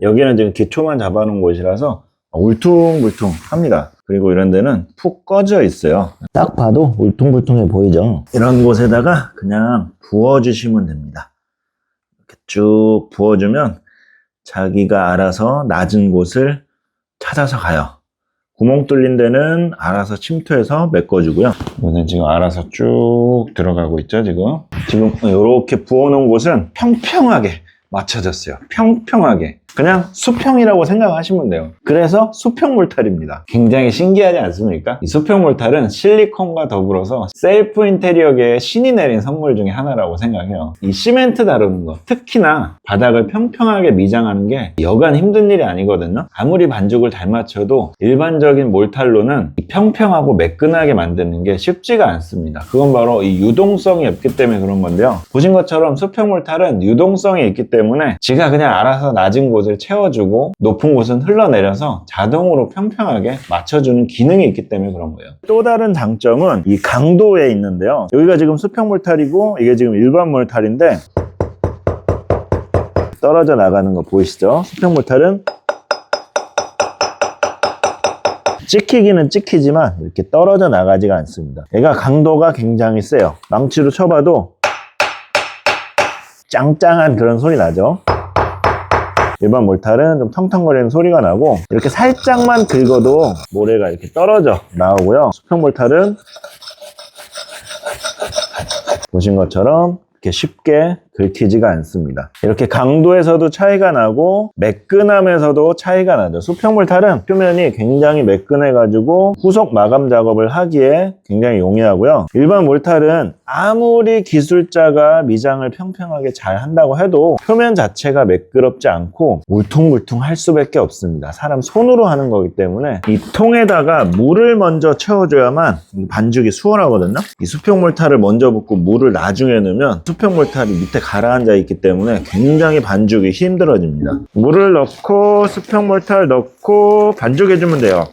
여기는 지금 기초만 잡아놓은 곳이라서 울퉁불퉁합니다. 그리고 이런 데는 푹 꺼져 있어요. 딱 봐도 울퉁불퉁해 보이죠? 이런 곳에다가 그냥 부어주시면 됩니다. 이렇게 쭉 부어주면 자기가 알아서 낮은 곳을 찾아서 가요. 구멍 뚫린 데는 알아서 침투해서 메꿔주고요. 이거는 지금 알아서 쭉 들어가고 있죠, 지금. 지금 이렇게 부어놓은 곳은 평평하게 맞춰졌어요. 평평하게. 그냥 수평이라고 생각하시면 돼요. 그래서 수평 몰탈입니다. 굉장히 신기하지 않습니까? 이 수평 몰탈은 실리콘과 더불어서 셀프 인테리어계의 신이 내린 선물 중에 하나라고 생각해요. 이 시멘트 다루는 거, 특히나 바닥을 평평하게 미장하는 게 여간 힘든 일이 아니거든요. 아무리 반죽을 잘 맞춰도 일반적인 몰탈로는 평평하고 매끈하게 만드는 게 쉽지가 않습니다. 그건 바로 이 유동성이 없기 때문에 그런 건데요. 보신 것처럼 수평 몰탈은 유동성이 있기 때문에 지가 그냥 알아서 낮은 곳을 채워주고 높은 곳은 흘러내려서 자동으로 평평하게 맞춰주는 기능이 있기 때문에 그런 거예요. 또 다른 장점은 이 강도에 있는데요. 여기가 지금 수평 몰탈이고 이게 지금 일반 몰탈인데 떨어져 나가는 거 보이시죠? 수평 몰탈은 찍히기는 찍히지만 이렇게 떨어져 나가지가 않습니다. 얘가 강도가 굉장히 세요. 망치로 쳐봐도 짱짱한 그런 소리 나죠. 일반 몰탈은 좀 텅텅거리는 소리가 나고 이렇게 살짝만 긁어도 모래가 이렇게 떨어져 나오고요. 수평 몰탈은 보신 것처럼 이렇게 쉽게 긁히지가 않습니다. 이렇게 강도에서도 차이가 나고 매끈함에서도 차이가 나죠. 수평 몰탈은 표면이 굉장히 매끈해가지고 후속 마감 작업을 하기에 굉장히 용이하고요. 일반 몰탈은 아무리 기술자가 미장을 평평하게 잘 한다고 해도 표면 자체가 매끄럽지 않고 울퉁불퉁할 수밖에 없습니다. 사람 손으로 하는 거기 때문에 이 통에다가 물을 먼저 채워줘야만 반죽이 수월하거든요. 이 수평 몰탈을 먼저 붓고 물을 나중에 넣으면 수평 몰탈이 밑에 가라앉아 있기 때문에 굉장히 반죽이 힘들어집니다. 물을 넣고 수평 몰탈 넣고 반죽해주면 돼요.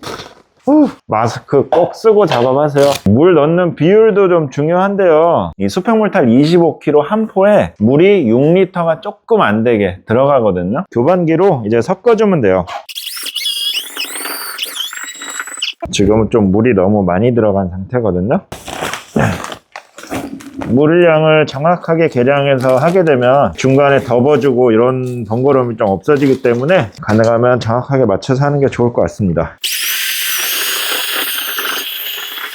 마스크 꼭 쓰고 작업하세요. 물 넣는 비율도 좀 중요한데요. 이 수평 몰탈 25kg 한 포에 물이 6리터가 조금 안 되게 들어가거든요. 교반기로 이제 섞어주면 돼요. 지금은 좀 물이 너무 많이 들어간 상태거든요. 물량을 정확하게 계량해서 하게 되면 중간에 덮어주고 이런 번거로움이 좀 없어지기 때문에 가능하면 정확하게 맞춰서 하는 게 좋을 것 같습니다.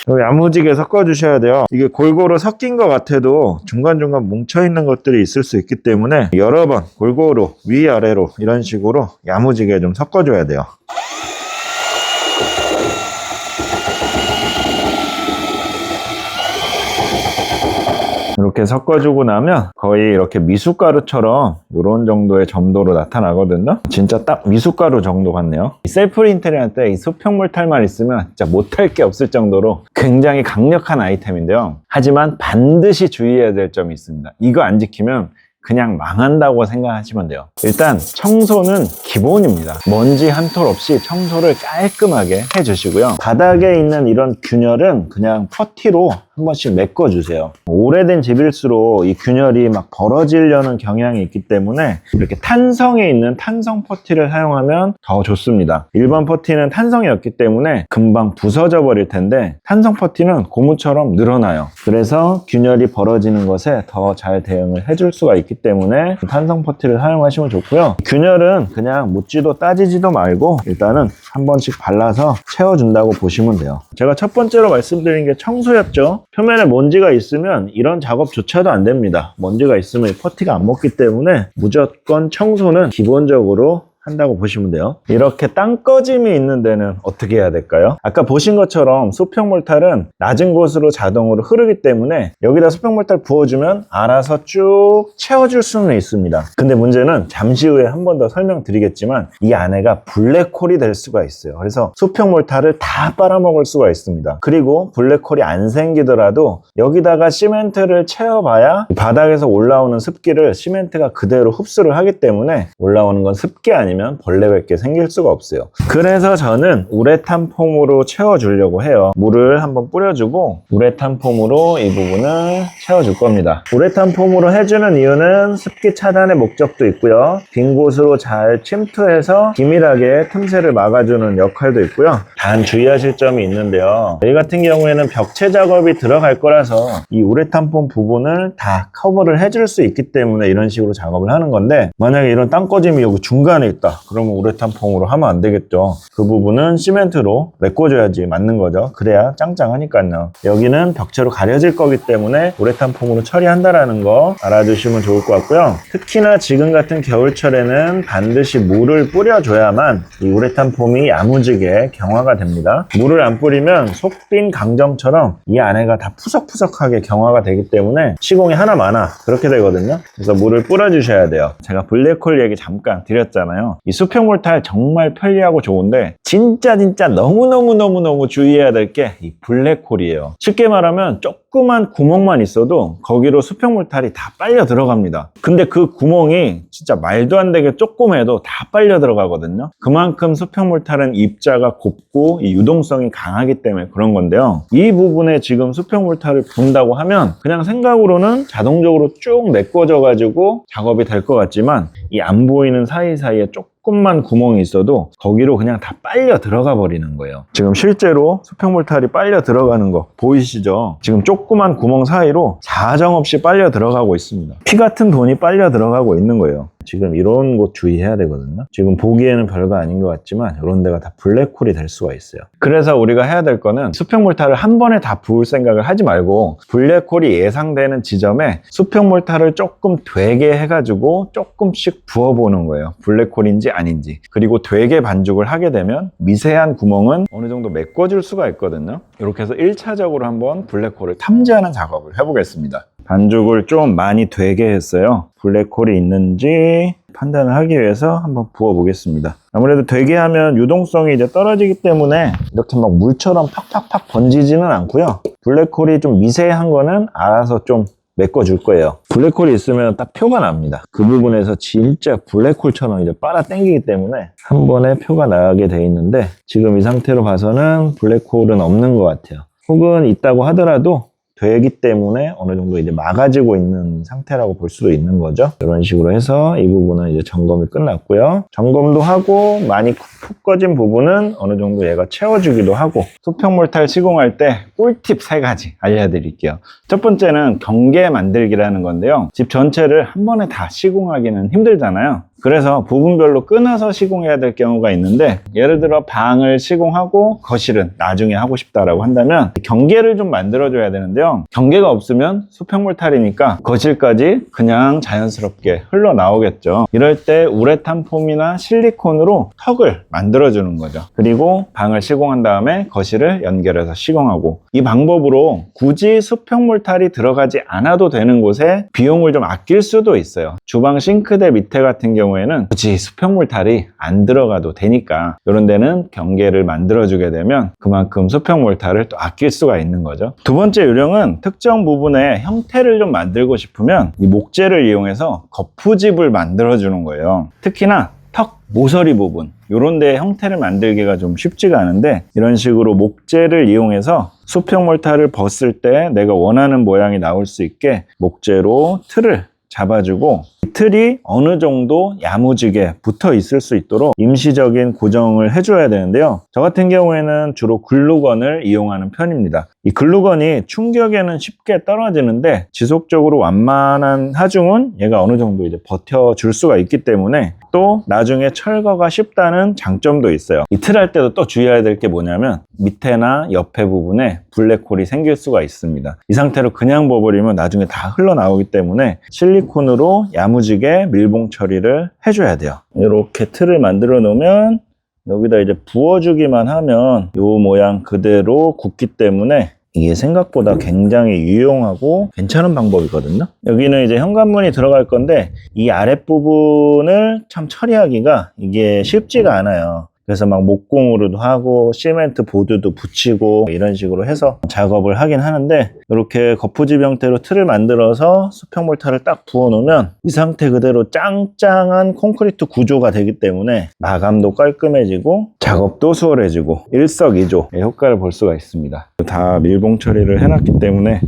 야무지게 섞어주셔야 돼요. 이게 골고루 섞인 것 같아도 중간중간 뭉쳐있는 것들이 있을 수 있기 때문에 여러 번 골고루 위아래로 이런 식으로 야무지게 좀 섞어줘야 돼요. 이렇게 섞어주고 나면 거의 이렇게 미숫가루처럼 이런 정도의 점도로 나타나거든요. 진짜 딱 미숫가루 정도 같네요. 셀프 인테리어 할 때 이 수평 몰탈만 있으면 진짜 못할 게 없을 정도로 굉장히 강력한 아이템인데요. 하지만 반드시 주의해야 될 점이 있습니다. 이거 안 지키면 그냥 망한다고 생각하시면 돼요. 일단 청소는 기본입니다. 먼지 한 톨 없이 청소를 깔끔하게 해주시고요. 바닥에 있는 이런 균열은 그냥 퍼티로 한 번씩 메꿔주세요. 오래된 집일수록 이 균열이 막 벌어지려는 경향이 있기 때문에 이렇게 탄성에 있는 탄성 퍼티를 사용하면 더 좋습니다. 일반 퍼티는 탄성이 없기 때문에 금방 부서져 버릴 텐데 탄성 퍼티는 고무처럼 늘어나요. 그래서 균열이 벌어지는 것에 더 잘 대응을 해줄 수가 있기 때문에 탄성 퍼티를 사용하시면 좋고요. 균열은 그냥 묻지도 따지지도 말고 일단은 한 번씩 발라서 채워준다고 보시면 돼요. 제가 첫 번째로 말씀드린 게 청소였죠. 표면에 먼지가 있으면 이런 작업조차도 안 됩니다. 먼지가 있으면 퍼티가 안 먹기 때문에 무조건 청소는 기본적으로 한다고 보시면 돼요. 이렇게 땅 꺼짐이 있는 데는 어떻게 해야 될까요? 아까 보신 것처럼 수평 몰탈은 낮은 곳으로 자동으로 흐르기 때문에 여기다 수평 몰탈 부어주면 알아서 쭉 채워줄 수는 있습니다. 근데 문제는 잠시 후에 한 번 더 설명드리겠지만 이 안에가 블랙홀이 될 수가 있어요. 그래서 수평 몰탈을 다 빨아먹을 수가 있습니다. 그리고 블랙홀이 안 생기더라도 여기다가 시멘트를 채워봐야 바닥에서 올라오는 습기를 시멘트가 그대로 흡수를 하기 때문에 올라오는 건 습기 아니에요. 아니면 벌레밖에 생길 수가 없어요. 그래서 저는 우레탄 폼으로 채워주려고 해요. 물을 한번 뿌려주고 우레탄 폼으로 이 부분을 채워줄 겁니다. 우레탄 폼으로 해주는 이유는 습기 차단의 목적도 있고요. 빈 곳으로 잘 침투해서 기밀하게 틈새를 막아주는 역할도 있고요. 단 주의하실 점이 있는데요. 이 같은 경우에는 벽체 작업이 들어갈 거라서 이 우레탄 폼 부분을 다 커버를 해줄 수 있기 때문에 이런 식으로 작업을 하는 건데, 만약에 이런 땅꺼짐이 여기 중간에 있다 그러면 우레탄 폼으로 하면 안 되겠죠. 그 부분은 시멘트로 메꿔줘야지 맞는 거죠. 그래야 짱짱하니까요. 여기는 벽체로 가려질 거기 때문에 우레탄 폼으로 처리한다라는 거 알아두시면 좋을 것 같고요. 특히나 지금 같은 겨울철에는 반드시 물을 뿌려줘야만 이 우레탄 폼이 야무지게 경화가 됩니다. 물을 안 뿌리면 속빈 강정처럼 이 안에가 다 푸석푸석하게 경화가 되기 때문에 시공이 하나 많아 그렇게 되거든요. 그래서 물을 뿌려주셔야 돼요. 제가 블랙홀 얘기 잠깐 드렸잖아요. 이 수평물 탈 정말 편리하고 좋은데 진짜 너무너무 주의해야 될 게 이 블랙홀이에요. 쉽게 말하면 조그만 구멍만 있어도 거기로 수평물 탈이 다 빨려 들어갑니다. 근데 그 구멍이 진짜 말도 안 되게 조그매도 다 빨려 들어가거든요. 그만큼 수평물 탈은 입자가 곱고 이 유동성이 강하기 때문에 그런 건데요. 이 부분에 지금 수평물 탈을 분다고 하면 그냥 생각으로는 자동적으로 쭉 메꿔져 가지고 작업이 될 것 같지만 이 안 보이는 사이사이에 조금만 구멍이 있어도 거기로 그냥 다 빨려 들어가 버리는 거예요. 지금 실제로 수평물 탈이 빨려 들어가는 거 보이시죠? 지금 조그만 구멍 사이로 사정없이 빨려 들어가고 있습니다. 피 같은 돈이 빨려 들어가고 있는 거예요. 지금 이런 곳 주의해야 되거든요. 지금 보기에는 별거 아닌 것 같지만 이런 데가 다 블랙홀이 될 수가 있어요. 그래서 우리가 해야 될 거는 수평몰타를 한 번에 다 부을 생각을 하지 말고 블랙홀이 예상되는 지점에 수평몰타를 조금 되게 해가지고 조금씩 부어보는 거예요. 블랙홀인지 아닌지. 그리고 되게 반죽을 하게 되면 미세한 구멍은 어느 정도 메꿔줄 수가 있거든요. 이렇게 해서 1차적으로 한번 블랙홀을 탐지하는 작업을 해보겠습니다. 반죽을 좀 많이 되게 했어요. 블랙홀이 있는지 판단을 하기 위해서 한번 부어 보겠습니다. 아무래도 되게 하면 유동성이 이제 떨어지기 때문에 이렇게 막 물처럼 팍팍팍 번지지는 않고요. 블랙홀이 좀 미세한 거는 알아서 좀 메꿔줄 거예요. 블랙홀이 있으면 딱 표가 납니다. 그 부분에서 진짜 블랙홀처럼 이제 빨아 당기기 때문에 한 번에 표가 나게 돼 있는데 지금 이 상태로 봐서는 블랙홀은 없는 것 같아요. 혹은 있다고 하더라도 되기 때문에 어느 정도 이제 막아지고 있는 상태라고 볼 수도 있는 거죠. 이런 식으로 해서 이 부분은 이제 점검이 끝났고요. 점검도 하고 많이 푹 꺼진 부분은 어느 정도 얘가 채워주기도 하고, 수평몰탈 시공할 때 꿀팁 3가지 알려드릴게요. 첫 번째는 경계 만들기라는 건데요. 집 전체를 한 번에 다 시공하기는 힘들잖아요. 그래서 부분별로 끊어서 시공해야 될 경우가 있는데, 예를 들어 방을 시공하고 거실은 나중에 하고 싶다라고 한다면 경계를 좀 만들어줘야 되는데요. 경계가 없으면 수평몰탈이니까 거실까지 그냥 자연스럽게 흘러나오겠죠. 이럴 때 우레탄 폼이나 실리콘으로 턱을 만들어주는 거죠. 그리고 방을 시공한 다음에 거실을 연결해서 시공하고, 이 방법으로 굳이 수평몰탈이 들어가지 않아도 되는 곳에 비용을 좀 아낄 수도 있어요. 주방 싱크대 밑에 같은 경우에는 굳이 수평몰탈이 안 들어가도 되니까 이런 데는 경계를 만들어주게 되면 그만큼 수평몰탈을 또 아낄 수가 있는 거죠. 두 번째 요령은 특정 부분의 형태를 좀 만들고 싶으면 이 목재를 이용해서 거푸집을 만들어주는 거예요. 특히나 턱 모서리 부분, 이런 데 형태를 만들기가 좀 쉽지가 않은데, 이런 식으로 목재를 이용해서 수평몰탈을 벗을 때 내가 원하는 모양이 나올 수 있게 목재로 틀을 잡아주고, 이 틀이 어느 정도 야무지게 붙어 있을 수 있도록 임시적인 고정을 해줘야 되는데요. 저 같은 경우에는 주로 글루건을 이용하는 편입니다. 이 글루건이 충격에는 쉽게 떨어지는데 지속적으로 완만한 하중은 얘가 어느 정도 이제 버텨줄 수가 있기 때문에 또 나중에 철거가 쉽다는 장점도 있어요. 이 틀 할 때도 또 주의해야 될 게 뭐냐면 밑에나 옆에 부분에 블랙홀이 생길 수가 있습니다. 이 상태로 그냥 버버리면 나중에 다 흘러나오기 때문에 실리콘으로 야무지게 밀봉 처리를 해줘야 돼요. 이렇게 틀을 만들어 놓으면 여기다 이제 부어주기만 하면 이 모양 그대로 굳기 때문에 이게 생각보다 굉장히 유용하고 괜찮은 방법이거든요. 여기는 이제 현관문이 들어갈 건데 이 아랫부분을 참 처리하기가 이게 쉽지가 않아요. 그래서 막 목공으로도 하고 시멘트 보드도 붙이고 이런 식으로 해서 작업을 하긴 하는데, 이렇게 거푸집 형태로 틀을 만들어서 수평 몰타를 딱 부어 놓으면 이 상태 그대로 짱짱한 콘크리트 구조가 되기 때문에 마감도 깔끔해지고 작업도 수월해지고 일석이조의 효과를 볼 수가 있습니다. 다 밀봉 처리를 해놨기 때문에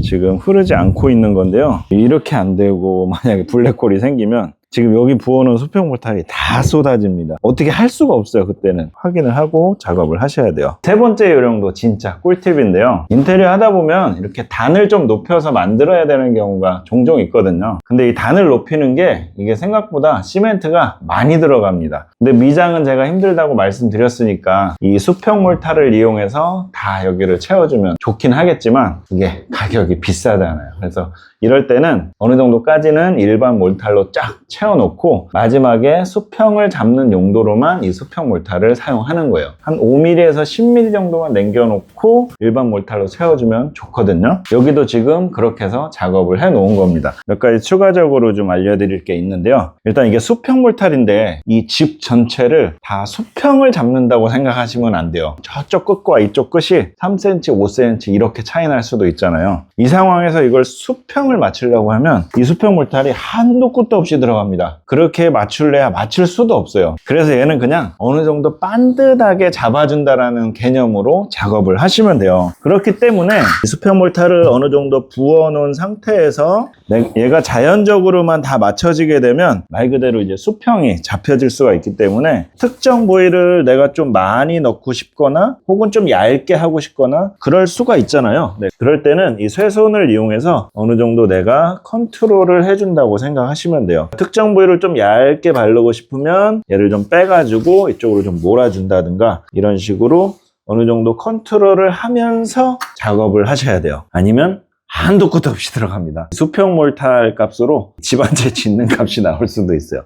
지금 흐르지 않고 있는 건데요, 이렇게 안 되고 만약에 블랙홀이 생기면 지금 여기 부어놓은 수평 몰타이 다 쏟아집니다. 어떻게 할 수가 없어요. 그때는 확인을 하고 작업을 하셔야 돼요. 세 번째 요령도 진짜 꿀팁인데요, 인테리어 하다 보면 이렇게 단을 좀 높여서 만들어야 되는 경우가 종종 있거든요. 근데 이 단을 높이는 게 이게 생각보다 시멘트가 많이 들어갑니다. 근데 미장은 제가 힘들다고 말씀드렸으니까 이 수평 몰타를 이용해서 다 여기를 채워주면 좋긴 하겠지만 이게 가격이 비싸잖아요. 그래서 이럴 때는 어느 정도까지는 일반 몰타로 쫙 채워놓고 마지막에 수평을 잡는 용도로만 이 수평 몰타를 사용하는 거예요. 한 5mm에서 10mm 정도만 남겨놓고 일반 몰타로 채워주면 좋거든요. 여기도 지금 그렇게 해서 작업을 해 놓은 겁니다. 몇 가지 추가적으로 좀 알려드릴 게 있는데요, 일단 이게 수평 몰타인데 이 집 전체를 다 수평을 잡는다고 생각하시면 안 돼요. 저쪽 끝과 이쪽 끝이 3cm, 5cm 이렇게 차이 날 수도 있잖아요. 이 상황에서 이걸 수평을 맞추려고 하면 이 수평 몰타이 한도 끝도 없이 들어갑니다. 그렇게 맞출래야 맞출 수도 없어요. 그래서 얘는 그냥 어느 정도 반듯하게 잡아준다라는 개념으로 작업을 하시면 돼요. 그렇기 때문에 이 수평 몰타를 어느 정도 부어 놓은 상태에서 얘가 자연적으로만 다 맞춰지게 되면 말 그대로 이제 수평이 잡혀질 수가 있기 때문에 특정 부위를 내가 좀 많이 넣고 싶거나 혹은 좀 얇게 하고 싶거나 그럴 수가 있잖아요. 그럴 때는 이 쇠손을 이용해서 어느 정도 내가 컨트롤을 해준다고 생각하시면 돼요. 특정 부위를 좀 얇게 바르고 싶으면 얘를 좀 빼가지고 이쪽으로 좀 몰아준다든가 이런 식으로 어느 정도 컨트롤을 하면서 작업을 하셔야 돼요. 아니면 한도 끝도 없이 들어갑니다. 수평 몰타 값으로 집 한 채 짓는 값이 나올 수도 있어요.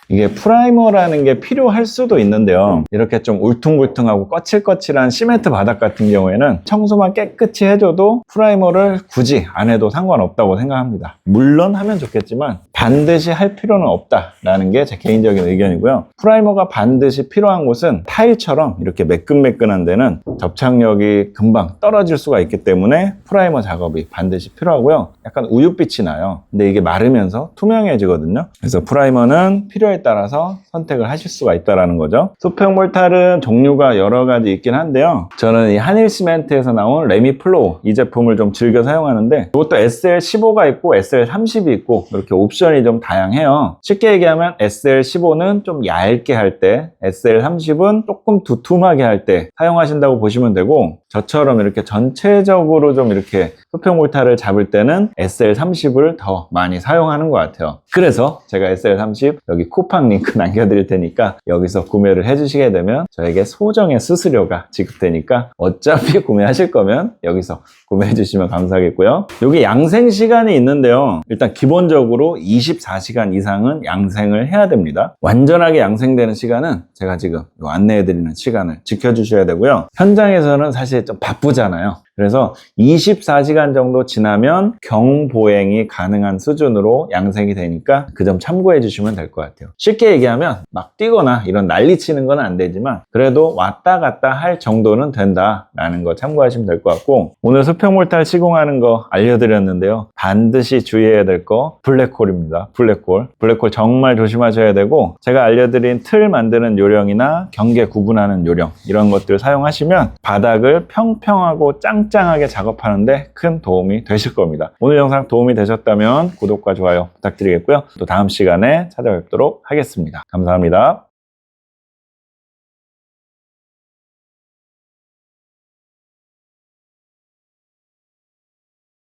이게 프라이머라는 게 필요할 수도 있는데요, 이렇게 좀 울퉁불퉁하고 거칠거칠한 시멘트 바닥 같은 경우에는 청소만 깨끗이 해줘도 프라이머를 굳이 안 해도 상관없다고 생각합니다. 물론 하면 좋겠지만 반드시 할 필요는 없다라는 게 제 개인적인 의견이고요. 프라이머가 반드시 필요한 곳은 타일처럼 이렇게 매끈매끈한 데는 접착력이 금방 떨어질 수가 있기 때문에 프라이머 작업이 반드시 필요하고요. 약간 우윳빛이 나요. 근데 이게 마르면서 투명해지거든요. 그래서 프라이머는 필요에 따라서 선택을 하실 수가 있다는 거죠. 수평 몰타는 종류가 여러 가지 있긴 한데요, 저는 이 한일 시멘트에서 나온 레미플로우 이 제품을 좀 즐겨 사용하는데, 이것도 SL15가 있고 SL30이 있고 이렇게 옵션이 좀 다양해요. 쉽게 얘기하면 SL15는 좀 얇게 할 때, SL30은 조금 두툼하게 할 때 사용하신다고 보시면 되고, 저처럼 이렇게 전체적으로 좀 이렇게 수평 몰타를 잡을 때는 SL30을 더 많이 사용하는 것 같아요. 그래서 제가 SL30 여기 쿠팡 링크 남겨드릴 테니까 여기서 구매를 해주시게 되면 저에게 소정의 수수료가 지급되니까 어차피 구매하실 거면 여기서 구매해 주시면 감사하겠고요. 여기 양생 시간이 있는데요, 일단 기본적으로 24시간 이상은 양생을 해야 됩니다. 완전하게 양생되는 시간은 제가 지금 안내해 드리는 시간을 지켜주셔야 되고요. 현장에서는 사실 좀 바쁘잖아요. 그래서 24시간 정도 지나면 경보행이 가능한 수준으로 양생이 되니까 그 점 참고해 주시면 될 것 같아요. 쉽게 얘기하면 막 뛰거나 이런 난리 치는 건 안 되지만 그래도 왔다 갔다 할 정도는 된다라는 거 참고하시면 될 것 같고, 오늘 수평 몰타 시공하는 거 알려드렸는데요, 반드시 주의해야 될 거 블랙홀입니다. 블랙홀 정말 조심하셔야 되고, 제가 알려드린 틀 만드는 요령이나 경계 구분하는 요령 이런 것들 사용하시면 바닥을 평평하고 짱짱하게 작업하는데 큰 도움이 되실 겁니다. 오늘 영상 도움이 되셨다면 구독과 좋아요 부탁드리겠고요. 또 다음 시간에 찾아뵙도록 하겠습니다. 감사합니다.